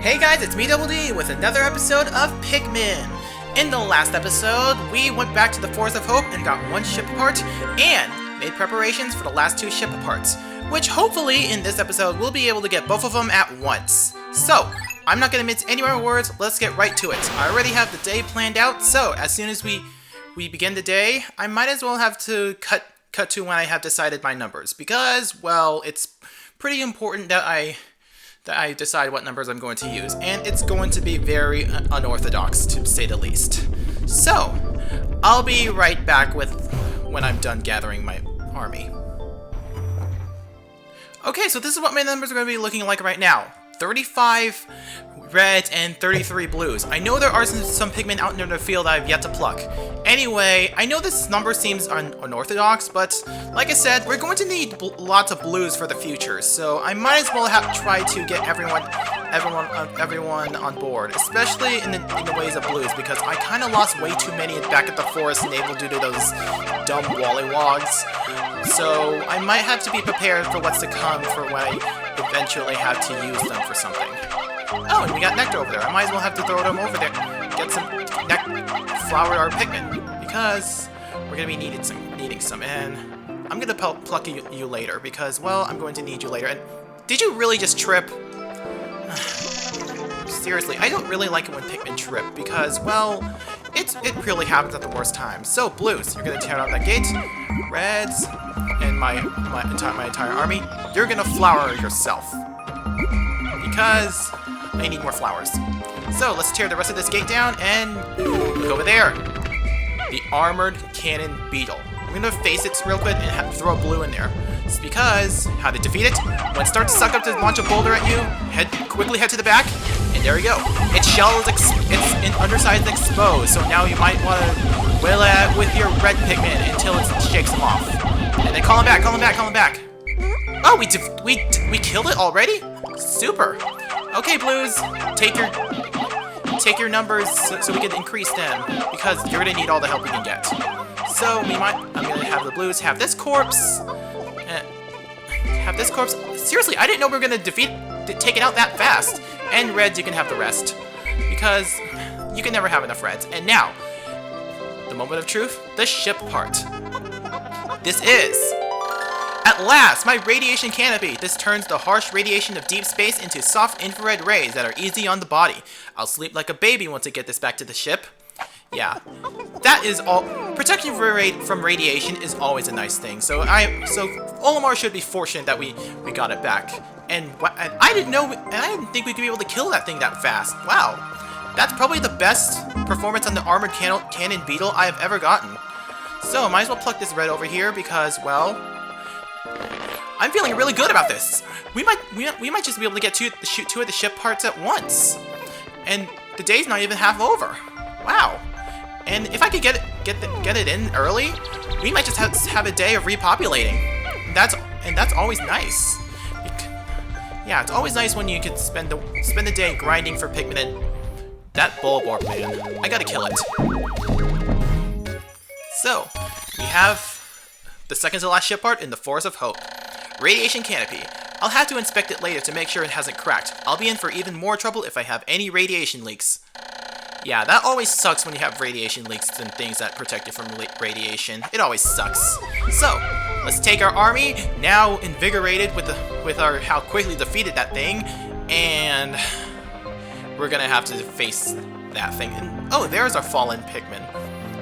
Hey guys, it's me Double D with another episode of Pikmin. In the last episode, we went back to the Forest of Hope and got one ship apart, and made preparations for the last two ship aparts, which hopefully in this episode we'll be able to get both of them at once. So, I'm not going to mince any more words, let's get right to it. I already have the day planned out, so as soon as we begin the day, I might as well have to cut to when I have decided my numbers, because, well, it's pretty important that I decide what numbers I'm going to use, and it's going to be very unorthodox, to say the least. So, I'll be right back when I'm done gathering my army. Okay, so this is what my numbers are going to be looking like right now. 35 reds and 33 blues. I know there are some Pikmin out in the field I have yet to pluck. Anyway, I know this number seems unorthodox, but like I said, we're going to need lots of blues for the future, so I might as well try to get everyone on board, especially in the ways of blues, because I kind of lost way too many back at the forest navel due to those dumb wallywogs. So I might have to be prepared for what's to come for when I eventually have to use them for something. Oh, and we got nectar over there. I might as well have to throw them over there. Get some flower or Pikmin, because we're gonna be needing some. And I'm gonna pluck you later, because, well, I'm going to need you later. And did you really just trip? Seriously, I don't really like it when Pikmin trip, because, well, it really happens at the worst time. So, blues, you're gonna tear out that gate. Reds, and my entire army, you're gonna flower yourself, because I need more flowers. So let's tear the rest of this gate down and look over there. The armored cannon beetle. I'm gonna face it real quick and throw a blue in there. It's because how to defeat it? When it starts to suck up to launch a boulder at you, quickly head to the back, and there you go. Its shell is undersized and exposed, so now you might want to whittle it with your red Pikmin until it shakes them off. And then call him back. Oh, we killed it already? Super. Okay, blues, take your numbers so we can increase them, because you're gonna need all the help we can get. So I'm gonna have the blues have this corpse. Seriously, I didn't know we were gonna take it out that fast. And reds, you can have the rest, because you can never have enough reds. And now, the moment of truth, the ship part. This is, at last, my radiation canopy. This turns the harsh radiation of deep space into soft infrared rays that are easy on the body. I'll sleep like a baby once I get this back to the ship. Yeah, that is all. Protection from radiation is always a nice thing. So Olimar should be fortunate that we got it back. And I didn't think we could be able to kill that thing that fast. Wow, that's probably the best performance on the armored cannon beetle I have ever gotten. So I might as well pluck this red over here, because, well, I'm feeling really good about this. We might just be able to shoot two of the ship parts at once, and the day's not even half over. Wow. And if I could get it in early, we might just have a day of repopulating. And that's always nice. Yeah, it's always nice when you can spend the day grinding for Pikmin. And that Bulborb, man, I gotta kill it. So we have the second to last ship part in the Forest of Hope. Radiation canopy. I'll have to inspect it later to make sure it hasn't cracked. I'll be in for even more trouble if I have any radiation leaks. Yeah, that always sucks when you have radiation leaks and things that protect you from radiation. It always sucks. So, let's take our army, now invigorated with our how quickly defeated that thing, and we're gonna have to face that thing. And, oh, there's our fallen Pikmin.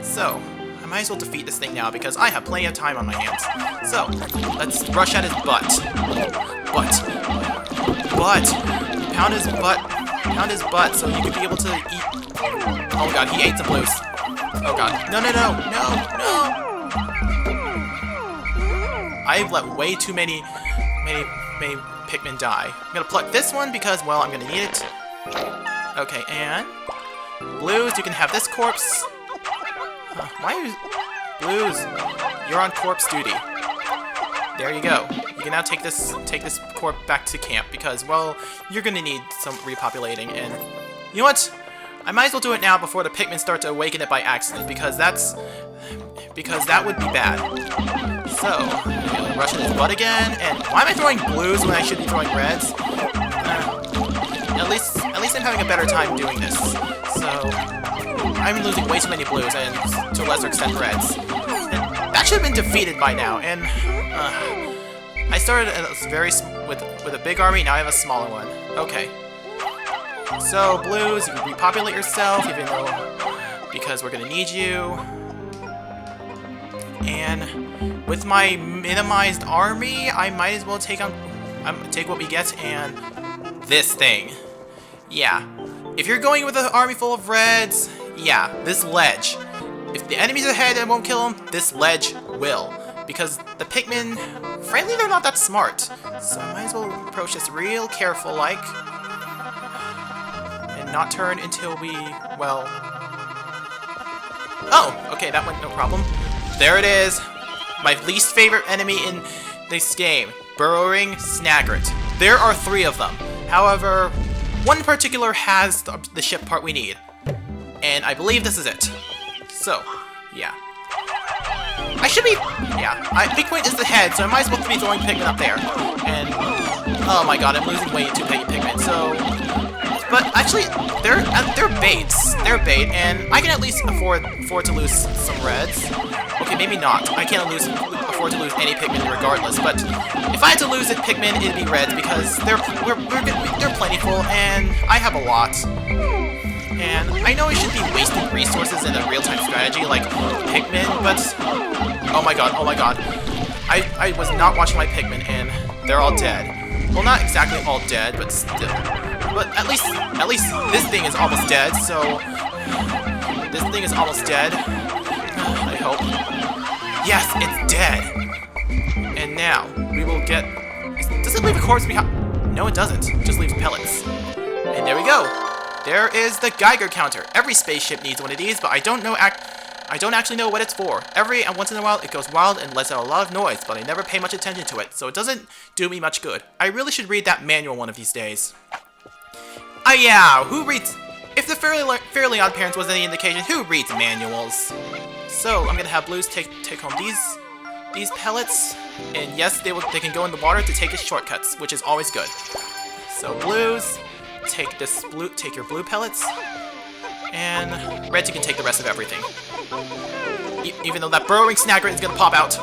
So, I might as well defeat this thing now, because I have plenty of time on my hands. So, let's rush at his butt. Pound his butt so you could be able to eat. Oh god, he ate some blues. Oh god. No. I've let way too many Pikmin die. I'm gonna pluck this one because, well, I'm gonna need it. Okay, and blues, you can have this corpse. Why are you... Blues, you're on corpse duty. There you go. You can now take this corpse back to camp, because, well, you're gonna need some repopulating, and you know what? I might as well do it now before the Pikmin start to awaken it by accident, because that would be bad. So, I'm gonna rush in his butt again, and why am I throwing blues when I should be throwing reds? At least least I'm having a better time doing this. So, I'm losing way too many blues, and to a lesser extent reds. And that should have been defeated by now, and I started with a big army, now I have a smaller one. Okay. So, blues, you can repopulate yourself, even though, because we're gonna need you. And with my minimized army, I might as well take what we get and this thing. Yeah. If you're going with an army full of reds, yeah, this ledge. If the enemy's ahead and won't kill them, this ledge will. Because the Pikmin, frankly, they're not that smart. So I might as well approach this real careful-like. And not turn until we, well... Oh, okay, that went no problem. There it is. My least favorite enemy in this game. Burrowing Snagret. There are 3 of them. However, one in particular has the ship part we need. And I believe this is it. So, yeah. I should be... Yeah, big point is the head, so I might as well be throwing Pikmin up there. And... Oh my god, I'm losing way too many Pikmin, so... But actually, they're baits. They're bait, and I can at least afford to lose some reds. Okay, maybe not. I can't afford to lose any Pikmin regardless, but if I had to lose a Pikmin, it'd be reds because they're plentiful, and I have a lot. And I know I should be wasting resources in a real-time strategy like Pikmin, but... Oh my god, oh my god. I was not watching my Pikmin, and they're all dead. Well, not exactly all dead, but still. But at least this thing is almost dead, so... This thing is almost dead. I hope. Yes, it's dead! And now, we will get... Does it leave a corpse behind? No, it doesn't. It just leaves pellets. And there we go! There is the Geiger counter. Every spaceship needs one of these, but I don't actually know what it's for. Every once in a while, it goes wild and lets out a lot of noise, but I never pay much attention to it, so it doesn't do me much good. I really should read that manual one of these days. Yeah, who reads... If the Fairly Odd Parents was any indication, who reads manuals? So, I'm gonna have blues take home these pellets, and yes, they can go in the water to take its shortcuts, which is always good. So, blues... Take your blue pellets, and reds, you can take the rest of everything. Even though that burrowing Snagret is gonna pop out.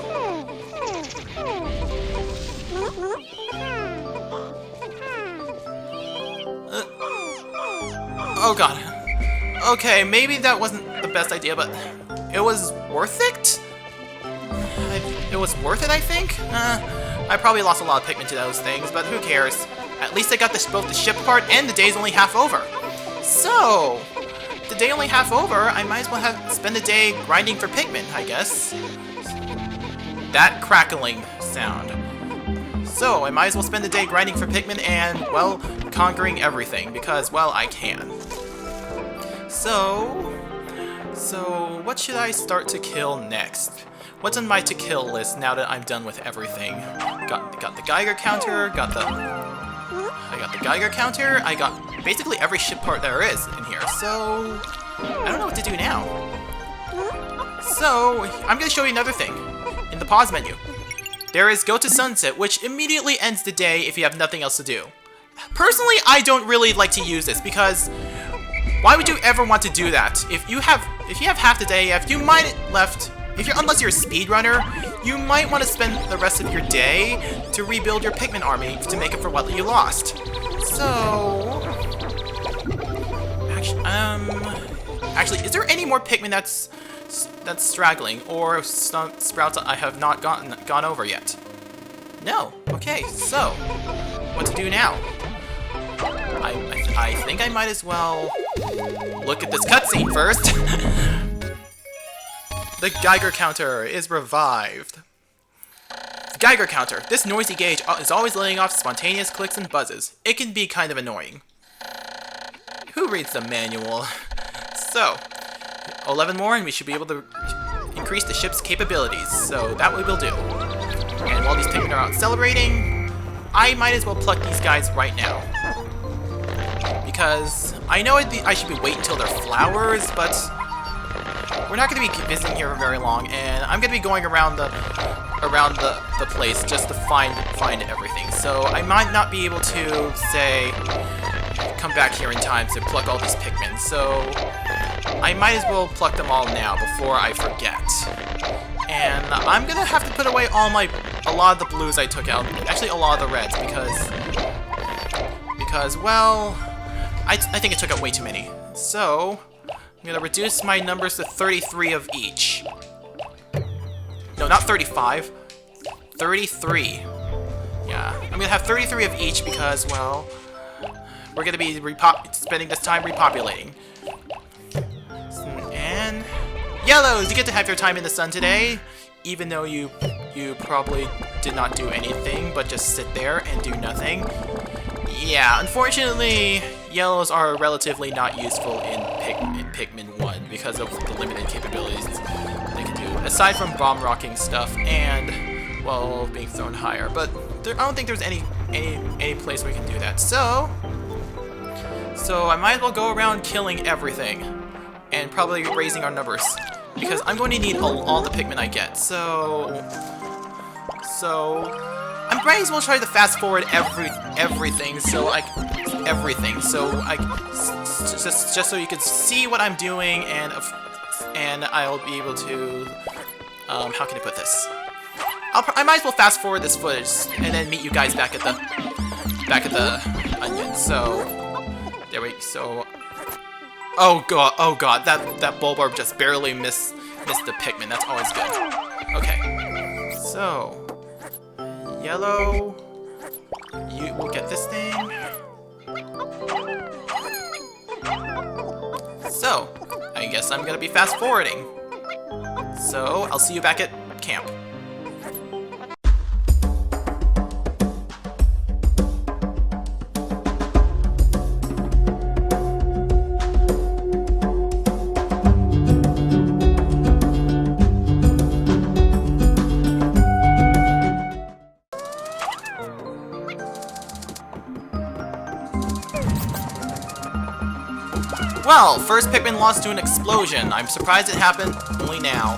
Oh god. Okay, maybe that wasn't the best idea, but it was worth it? It was worth it, I think? I probably lost a lot of Pikmin to those things, but who cares? At least I got both the ship part, and the day's only half over. So, the day only half over, I might as well spend the day grinding for Pikmin, I guess. That crackling sound. So, I might as well spend the day grinding for Pikmin and, well, conquering everything, because, well, I can. So, what should I start to kill next? What's on my to-kill list now that I'm done with everything? Got the Geiger counter, I got the Geiger counter, I got basically every ship part there is in here, so... I don't know what to do now. So, I'm gonna show you another thing. In the pause menu, there is Go to Sunset, which immediately ends the day if you have nothing else to do. Personally, I don't really like to use this, because... Why would you ever want to do that? If you have half the day, unless you're a speedrunner, you might want to spend the rest of your day to rebuild your Pikmin army to make up for what you lost. So... Actually, is there any more Pikmin that's straggling, or sprouts I have not gone over yet? No. Okay, so... What to do now? I think I might as well look at this cutscene first. The Geiger counter is revived. The Geiger counter. This noisy gauge is always letting off spontaneous clicks and buzzes. It can be kind of annoying. Who reads the manual? So, 11 more and we should be able to increase the ship's capabilities. So that we will do. And while these Pikmin are out celebrating, I might as well pluck these guys right now. Because I know I should be waiting until they're flowers, but we're not going to be visiting here for very long, and I'm going to be going around the place just to find everything. So I might not be able to, say, come back here in time to pluck all these Pikmin, so I might as well pluck them all now before I forget. And I'm gonna have to put away a lot of the blues I took out, actually a lot of the reds, because well, I think I took out way too many. So, I'm gonna reduce my numbers to 33 of each. No, not 35, 33. Yeah, I'm gonna have 33 of each because, well, we're gonna be spending this time repopulating. And yellows, you get to have your time in the sun today, even though you probably did not do anything but just sit there and do nothing. Yeah, unfortunately, yellows are relatively not useful in Pikmin 1 because of the limited capabilities they can do, aside from bomb rocking stuff and, well, being thrown higher. But I don't think there's any place we can do that. So I might as well go around killing everything and probably raising our numbers because I'm going to need all the Pikmin I get. So I might as well try to fast forward everything. Just so you can see what I'm doing, and I'll be able to how can I put this? I might as well fast forward this footage and then meet you guys back at the onion. So there we so. Oh god, that Bulbarb just barely missed the Pikmin. That's always good. Okay, so yellow, you will get this thing. So I guess I'm gonna be fast forwarding. So I'll see you back at camp. Well, first Pikmin lost to an explosion. I'm surprised it happened only now.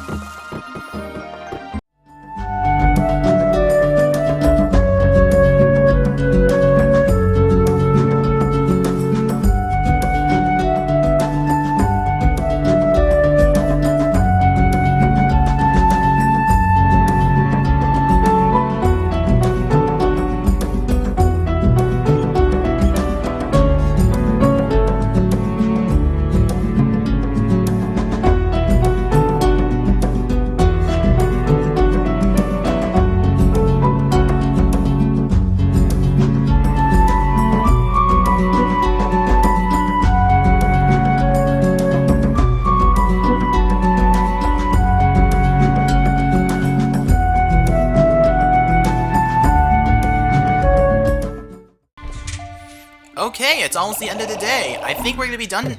Okay, it's almost the end of the day. I think we're gonna be done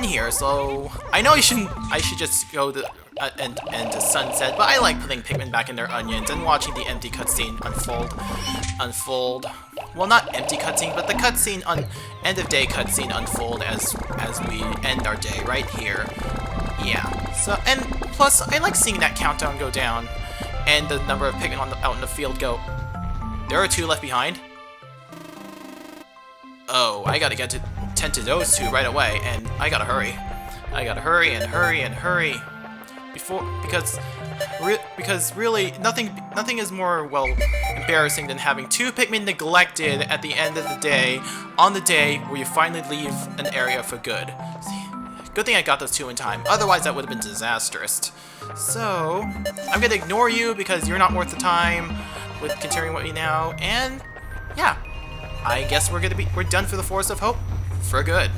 here. So I know I should just go to and to sunset, but I like putting Pikmin back in their onions and watching the empty cutscene unfold. Well, not empty cutscene, but the cutscene end of day cutscene unfold as we end our day right here. Yeah. So and plus I like seeing that countdown go down and the number of Pikmin out in the field go. There are 2 left behind. Oh, I gotta tend to those 2 right away, and I gotta hurry. I gotta hurry and hurry and hurry because really nothing is more, well, embarrassing than having 2 Pikmin neglected at the end of the day, on the day where you finally leave an area for good. Good thing I got those 2 in time, otherwise that would have been disastrous. So I'm gonna ignore you because you're not worth the time with continuing what we now, and yeah. I guess we're done for the Forest of Hope for good.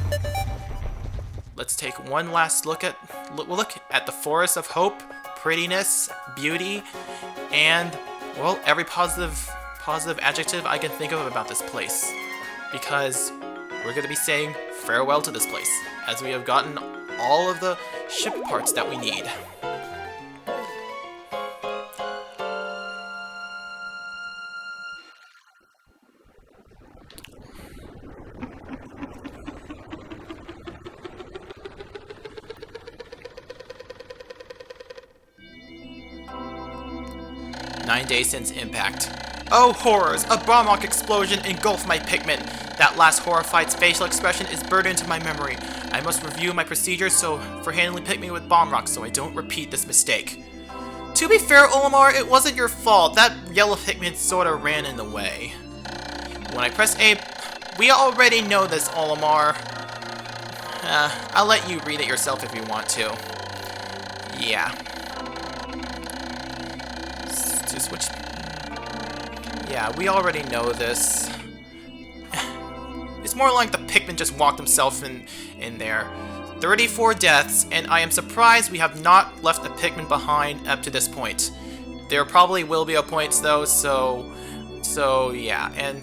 Let's take one last look at the Forest of Hope, prettiness, beauty, and well, every positive adjective I can think of about this place. Because we're going to be saying farewell to this place, as we have gotten all of the ship parts that we need. Nine days since impact. Oh horrors! A bomb rock explosion engulfed my Pikmin. That last horrified's facial expression is burned into my memory. I must review my procedures for handling Pikmin with bomb rocks so I don't repeat this mistake. To be fair, Olimar, it wasn't your fault. That yellow Pikmin sorta ran in the way. When I press A... We already know this, Olimar. I'll let you read it yourself if you want to. Yeah. To switch... Yeah, we already know this. It's more like the Pikmin just walked himself in there. 34 deaths, and I am surprised we have not left a Pikmin behind up to this point. There probably will be a point though, so yeah. And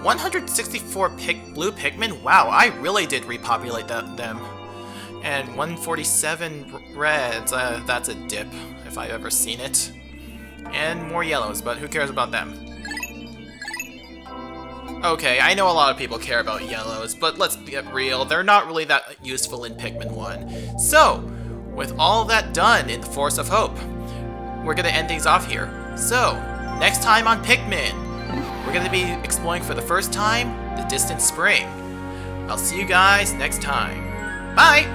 164 blue Pikmin? Wow, I really did repopulate them. And 147 reds, that's a dip, if I've ever seen it. And more yellows, but who cares about them? Okay, I know a lot of people care about yellows, but let's get real, they're not really that useful in Pikmin 1. So, with all that done in the Force of Hope, we're gonna end things off here. So, next time on Pikmin, we're gonna be exploring for the first time the distant spring. I'll see you guys next time. Bye!